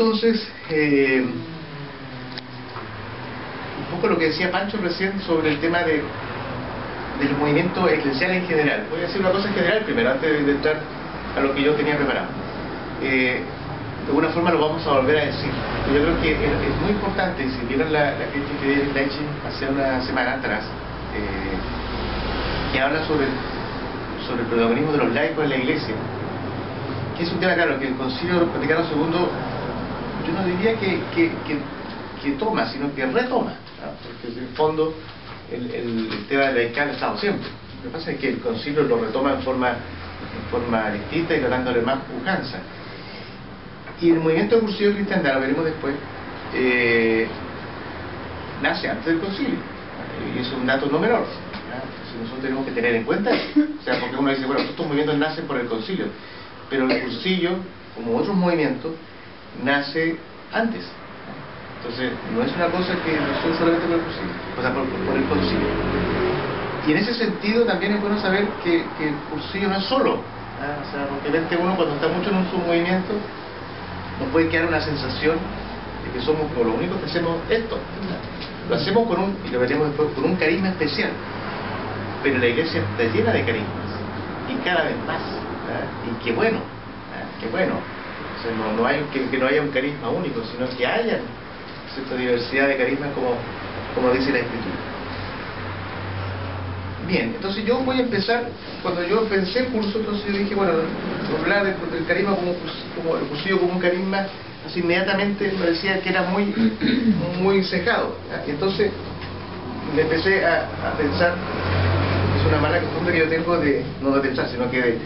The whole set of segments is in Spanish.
entonces un poco lo que decía Pancho recién sobre el tema del movimiento eclesial en general. Voy a decir una cosa en general primero, antes de entrar a lo que yo tenía preparado. De alguna forma lo vamos a volver a decir. Yo creo que es muy importante, si vieron la crítica de Eric Leitching hace una semana atrás, que habla sobre el protagonismo de los laicos en la Iglesia, que es un tema, claro, que el Concilio Vaticano II, yo no diría que toma, sino que retoma, ¿no? Porque en el fondo el tema laical ha estado siempre. Lo que pasa es que el Concilio lo retoma en forma distinta y dándole más pujanza. Y el movimiento de Cursillo de Cristiandad, lo veremos después, nace antes del Concilio, y es un dato no menor. Nosotros tenemos que tener en cuenta, o sea, porque uno dice, bueno, estos movimientos nacen por el Concilio, pero el Cursillo, como otros movimientos, nace antes. Entonces, no es una cosa que nació solamente por el Concilio, o sea, por el Concilio. Y en ese sentido también es bueno saber que el Cursillo no es solo, o sea, porque vente uno cuando está mucho en un submovimiento, nos puede quedar una sensación de que somos como los únicos que hacemos esto. Lo hacemos y lo veremos después, con un carisma especial. Pero la Iglesia está llena de carismas, y cada vez más, y qué bueno, qué bueno. O sea, no hay que no haya un carisma único, sino que haya cierta diversidad de carismas como dice la Escritura. Bien, entonces yo voy a empezar, cuando yo pensé el curso, entonces yo dije, bueno, hablar del carisma como el cursillo como un carisma, así inmediatamente me decía que era muy cejado. Y entonces le empecé a pensar. Es una mala costumbre que yo tengo no de pensar, sino que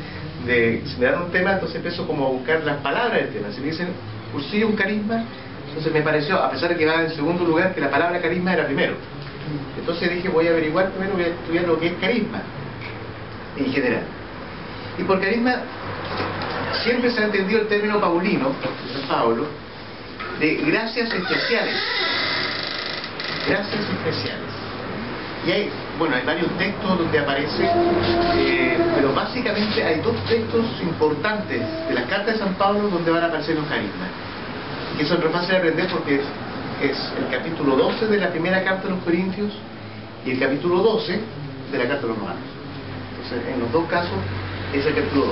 si me dan un tema, entonces empiezo como a buscar las palabras del tema. Si me dicen cursillo, un carisma, entonces me pareció, a pesar de que va en segundo lugar, que la palabra carisma era primero. Entonces dije, voy a averiguar primero, voy a estudiar lo que es carisma en general. Y por carisma siempre se ha entendido el término paulino, de San Pablo, de gracias especiales. Gracias especiales. Y hay varios textos donde aparece, pero básicamente hay dos textos importantes de la carta de San Pablo donde van a aparecer los carismas. Y eso es fácil de aprender porque es el capítulo 12 de la primera carta de los Corintios y el capítulo 12 de la carta de los Romanos. Entonces, en los dos casos es el capítulo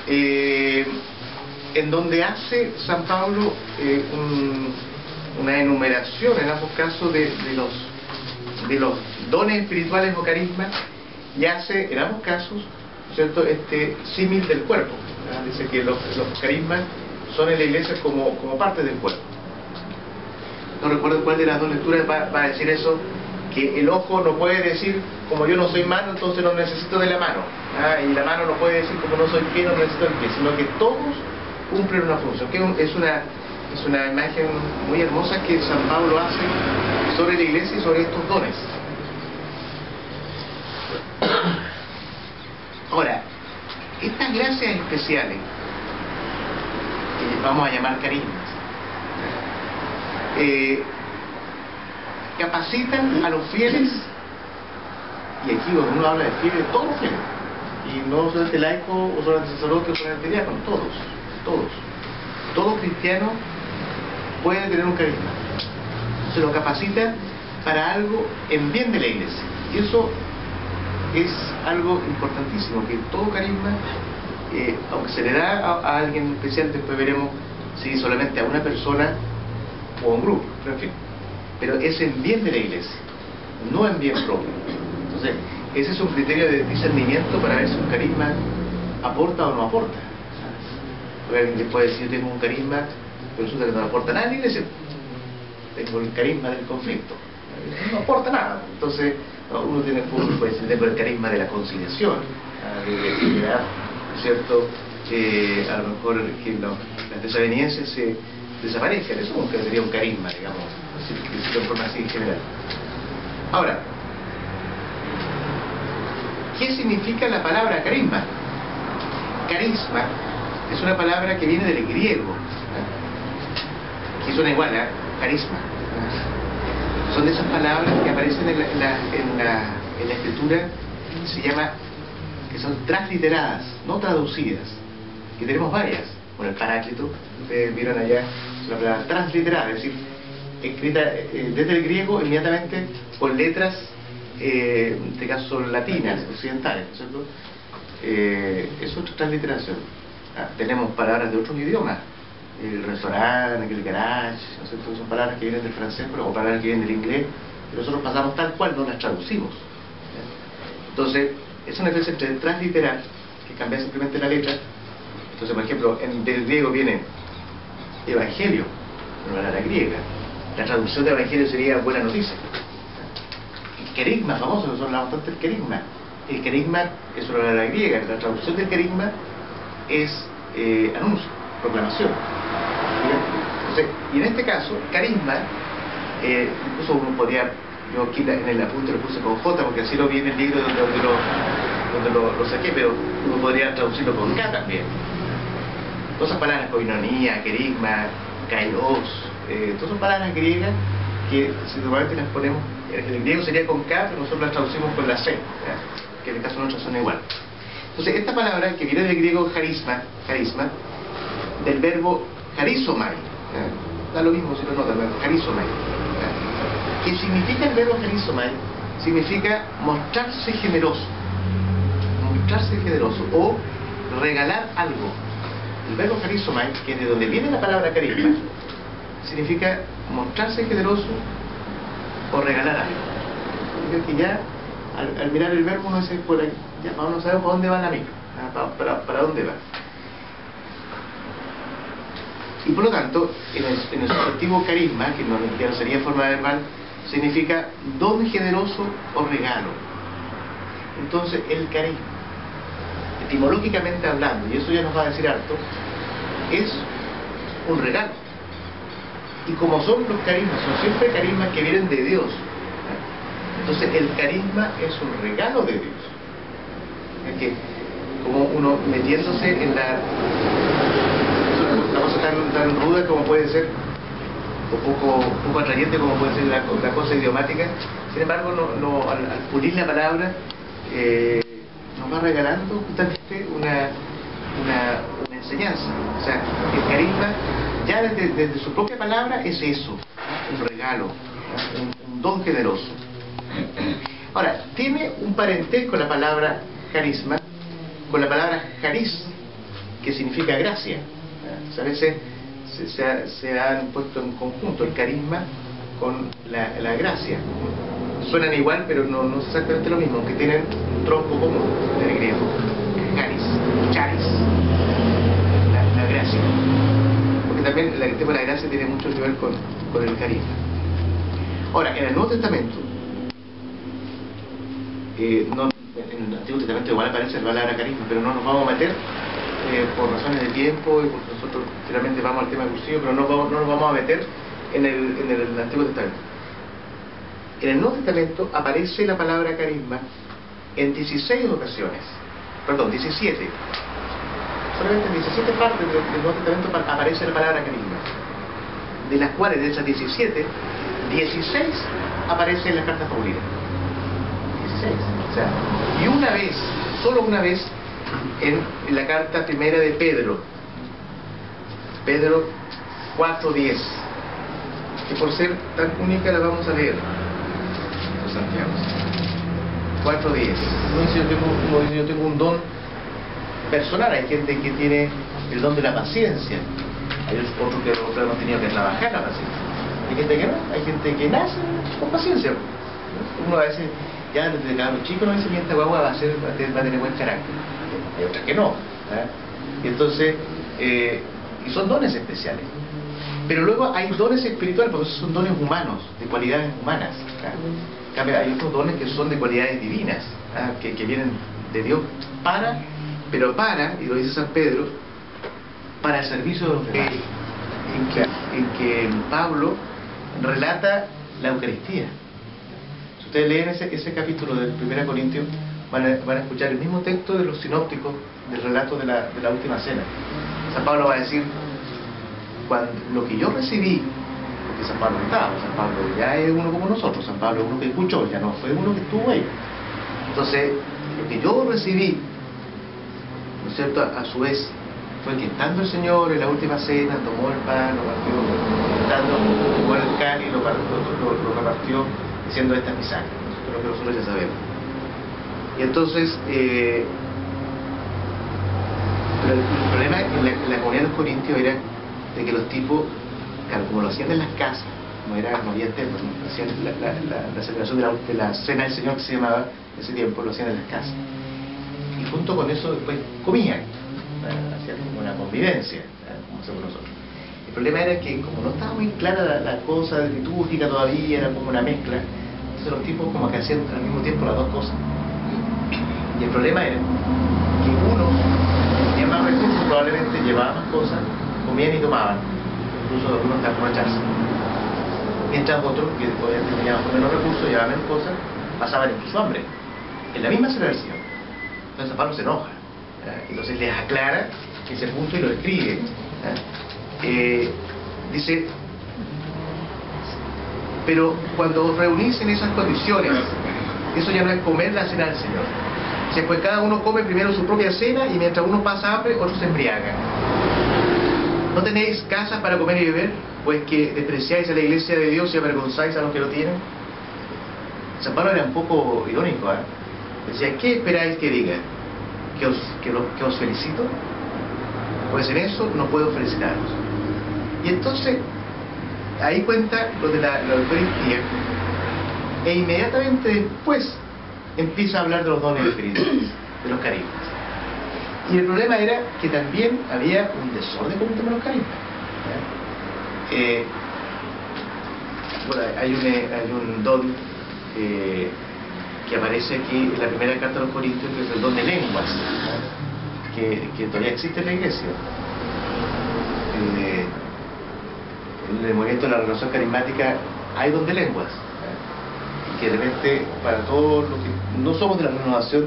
12. En donde hace San Pablo una enumeración en ambos casos de los dones espirituales o carismas, y hace en ambos casos, ¿cierto?, símil del cuerpo. Dice que los carismas son en la Iglesia como parte del cuerpo. No recuerdo cuál de las dos lecturas va a decir eso, que el ojo no puede decir, como yo no soy mano, entonces no necesito de la mano, y la mano no puede decir, como no soy pie, no necesito el pie, sino que todos cumplen una función, que es una imagen muy hermosa que San Pablo hace sobre la Iglesia y sobre estos dones. Ahora, estas gracias especiales, que vamos a llamar carismas, capacitan a los fieles, y aquí cuando uno habla de fieles, todos los fieles, y no solamente laico o solamente sacerdote o solamente diácono, todos. Todo cristiano puede tener un carisma. Se lo capacita para algo en bien de la Iglesia. Y eso es algo importantísimo, que todo carisma, aunque se le da a alguien especial, después veremos si solamente a una persona o a un grupo, pero en fin. Pero es en bien de la Iglesia, no en bien propio. Entonces, ese es un criterio de discernimiento para ver si un carisma aporta o no aporta. Porque alguien puede decir, yo tengo un carisma, pero resulta que no aporta nada a la Iglesia. Tengo el carisma del conflicto, no aporta nada. Entonces uno puede decir, tengo el carisma de la conciliación, de dar, ¿cierto?, a lo mejor que las desavenencias se desaparezcan. Eso nunca sería un carisma, digamos, decirlo de forma así en general. Ahora, ¿qué significa la palabra carisma? Carisma es una palabra que viene del griego, que suena igual a carisma. Son de esas palabras que aparecen en la escritura, que son transliteradas, no traducidas, que tenemos varias. bueno, el Paráclito, ustedes vieron allá la palabra transliterada, es decir, escrita desde el griego inmediatamente con letras, en este caso son latinas, occidentales, ¿no es cierto? Es otra transliteración. Tenemos palabras de otros idiomas, el restaurante, el garage, ¿no es cierto? Son palabras que vienen del francés o palabras que vienen del inglés, y nosotros pasamos tal cual, no las traducimos. Entonces, es una diferencia entre transliterar, que cambia simplemente la letra. Entonces, por ejemplo, del griego viene evangelio, una palabra griega. La traducción de evangelio sería buena noticia. El querigma, famoso, nosotros hablamos tanto del querigma. El querigma es una palabra griega. La traducción del querigma es anuncio, proclamación. Entonces, y en este caso, carisma, incluso uno podría, yo aquí en el apunte lo puse con J porque así lo vi en el libro donde lo saqué, pero uno podría traducirlo con K también. Todas esas palabras, koinonia, querigma, kairos, todas son palabras griegas que si normalmente las ponemos, el griego sería con K, pero nosotros las traducimos con la C, ¿ya? Que en el caso nuestro son igual. Entonces, esta palabra que viene del griego carisma, del verbo charizomai, da lo mismo si lo notan, charizomai. ¿Qué significa el verbo charizomai? Significa mostrarse generoso o regalar algo. El verbo charizomai, que es de donde viene la palabra carisma, significa mostrarse generoso o regalar algo. Significa que ya al mirar el verbo uno dice, por ahí, ya uno sabe para dónde va la micro, para dónde va. Y por lo tanto, en el sustantivo carisma, que ya no sería forma verbal, significa don generoso o regalo. Entonces, el carisma, etimológicamente hablando, y eso ya nos va a decir harto, es un regalo. Y como son los carismas, son siempre carismas que vienen de Dios. Entonces, el carisma es un regalo de Dios. Es que, como uno metiéndose en una cosa tan ruda como puede ser, o poco atrayente como puede ser la cosa idiomática, sin embargo, al pulir la palabra, nos va regalando justamente una enseñanza. O sea, el carisma, ya desde su propia palabra, es eso, un regalo, un don generoso. Ahora, tiene un parentesco la palabra carisma con la palabra charis, que significa gracia. O sea, a veces se han puesto en conjunto el carisma con la gracia. Suenan igual, pero no es exactamente lo mismo, aunque tienen un tronco común en el griego. Charis, la gracia. Porque también el tema de la gracia tiene mucho que ver con el carisma. Ahora, en el Nuevo Testamento, en el Antiguo Testamento igual aparece la palabra carisma, pero no nos vamos a meter por razones de tiempo, y porque nosotros finalmente vamos al tema del cursillo, pero no nos vamos a meter en el Antiguo Testamento. En el Nuevo Testamento aparece la palabra carisma en 16 ocasiones, perdón, 17. Solamente en 17 partes del Nuevo Testamento aparece la palabra carisma, de las cuales, de esas 17, 16 aparecen en las cartas paulinas. 16. O sea, y una vez, solo una vez, en la carta primera de Pedro 4:10, que por ser tan única la vamos a leer. Santiago 4:10. Uno dice, yo tengo un don personal. Hay gente que tiene el don de la paciencia, hay otros que hemos tenido que trabajar la paciencia, hay gente que no, hay gente que nace con paciencia. Uno a veces ya desde cabrón chico no dice que esta guagua va a tener buen carácter, hay otras que no, y entonces y son dones especiales. Pero luego hay dones espirituales, porque esos son dones humanos, de cualidades humanas. Hay otros dones que son de cualidades divinas, que vienen de Dios y lo dice San Pedro, para el servicio de los demás, en que Pablo relata la Eucaristía. Si ustedes leen ese capítulo del 1 Corintios, van a escuchar el mismo texto de los sinópticos del relato de la última cena. San Pablo va a decir, lo que yo recibí, porque San Pablo estaba, San Pablo ya es uno como nosotros, San Pablo es uno que escuchó, ya no fue uno que estuvo ahí. Entonces, lo que yo recibí, ¿no es cierto?, a su vez, fue que estando el Señor en la última cena, tomó el pan, lo partió, estando tomó el cáliz, lo repartió, diciendo: esta es mi sangre. Esto es lo que nosotros ya sabemos. Y entonces, pero el problema en la comunidad de los corintios era de que los tipos, claro, como lo hacían en las casas, no había templo, hacían la celebración de la cena del Señor, que se llamaba en ese tiempo, lo hacían en las casas. Y junto con eso después comían, hacían como una convivencia, como hacemos nosotros. El problema era que como no estaba muy clara la cosa litúrgica todavía, era como una mezcla, entonces los tipos como que hacían al mismo tiempo las dos cosas. Y el problema era que unos tenían más recursos, probablemente llevaban más cosas, comían y tomaban, incluso algunos hasta emborracharse. Mientras otros, que podían tener con menos recursos, llevaban menos cosas, pasaban incluso hambre, en la misma celebración. Entonces San Pablo se enoja, entonces les aclara ese punto y lo escribe. Dice: pero cuando os reunís en esas condiciones, eso ya no es comer la cena del Señor. Dice: pues cada uno come primero su propia cena, y mientras uno pasa hambre, otros se embriagan. ¿No tenéis casas para comer y beber? Pues que despreciáis a la iglesia de Dios y avergonzáis a los que lo tienen. San Pablo era un poco irónico, decía: ¿qué esperáis que diga? ¿Que os felicito? Pues en eso no puedo felicitaros. Y entonces ahí cuenta lo de la Eucaristía, e inmediatamente después empieza a hablar de los dones espirituales, de los carismas. Y el problema era que también había un desorden con el tema de los carismas. Bueno, hay un don que aparece aquí en la primera carta a los Corintios, que es el don de lenguas, que todavía existe en la iglesia. En el movimiento de la renovación carismática hay don de lenguas, y que de repente, para todos los que no somos de la renovación,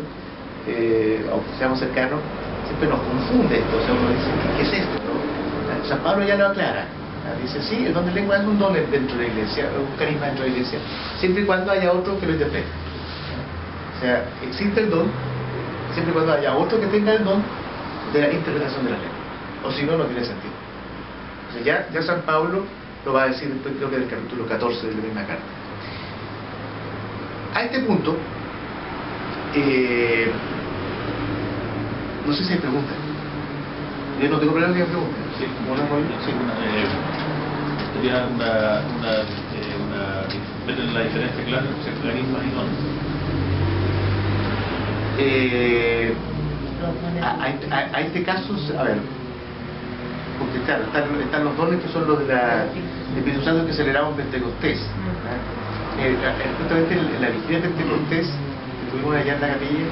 aunque seamos cercanos, siempre nos confunde esto. O sea, uno dice: ¿qué es esto? ¿No? San Pablo ya lo aclara. Dice: sí, el don de lengua es un don dentro de la iglesia, un carisma dentro de la iglesia, siempre y cuando haya otro que lo interprete. O sea, existe el don siempre y cuando haya otro que tenga el don de la interpretación de la lengua. O si no, no tiene sentido. O sea, ya San Pablo lo va a decir después, creo que del capítulo 14 de la misma carta. A este punto, no sé si hay preguntas. Yo no tengo problema que haya preguntas. Sí, sería ver la diferencia clara entre carismas y dones. A este caso, a ver, porque claro, están los dones que son los del Espíritu Santo que celebramos en Pentecostés. Justamente en la vigilia de Pentecostés, que tuvimos allá en la capilla,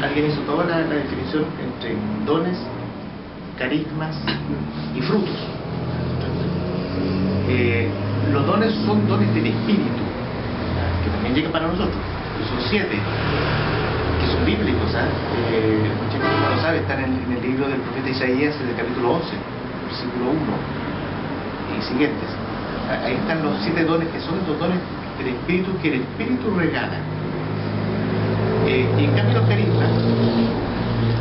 alguien hizo toda la definición entre dones, carismas y frutos. Los dones son dones del Espíritu, que también llegan para nosotros, que son 7, que son bíblicos. Mucha gente no lo sabe, están en el libro del profeta Isaías, en el capítulo 11, versículo 1 y siguientes. Ahí están los 7 dones, que son los dones del Espíritu, que el Espíritu regala. Y en cambio los carismas,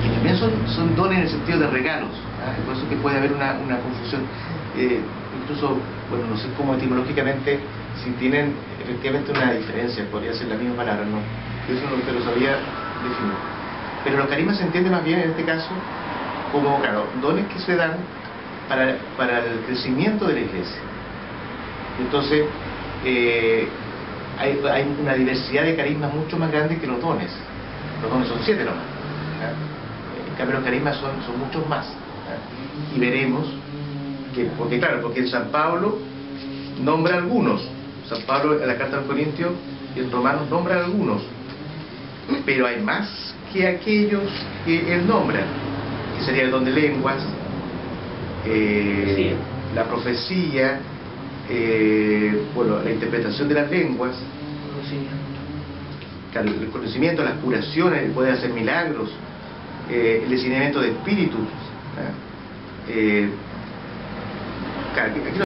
que también son dones en el sentido de regalos, por eso que puede haber una confusión. Incluso, bueno, no sé cómo etimológicamente, si tienen efectivamente una diferencia, podría ser la misma palabra, ¿no? Yo eso no te lo sabía definir. Pero los carismas se entiende más bien en este caso como, claro, dones que se dan para el crecimiento de la iglesia. Entonces, hay una diversidad de carismas mucho más grande que los dones. Los dones son 7 nomás. En cambio los carismas son muchos más. Y veremos que, porque San Pablo nombra algunos. San Pablo en la carta a los Corintios y en Romanos nombra algunos, pero hay más que aquellos que él nombra, que sería el don de lenguas, la profecía, bueno, la interpretación de las lenguas, el conocimiento, las curaciones, el poder hacer milagros, el discernimiento de espíritus. Aquí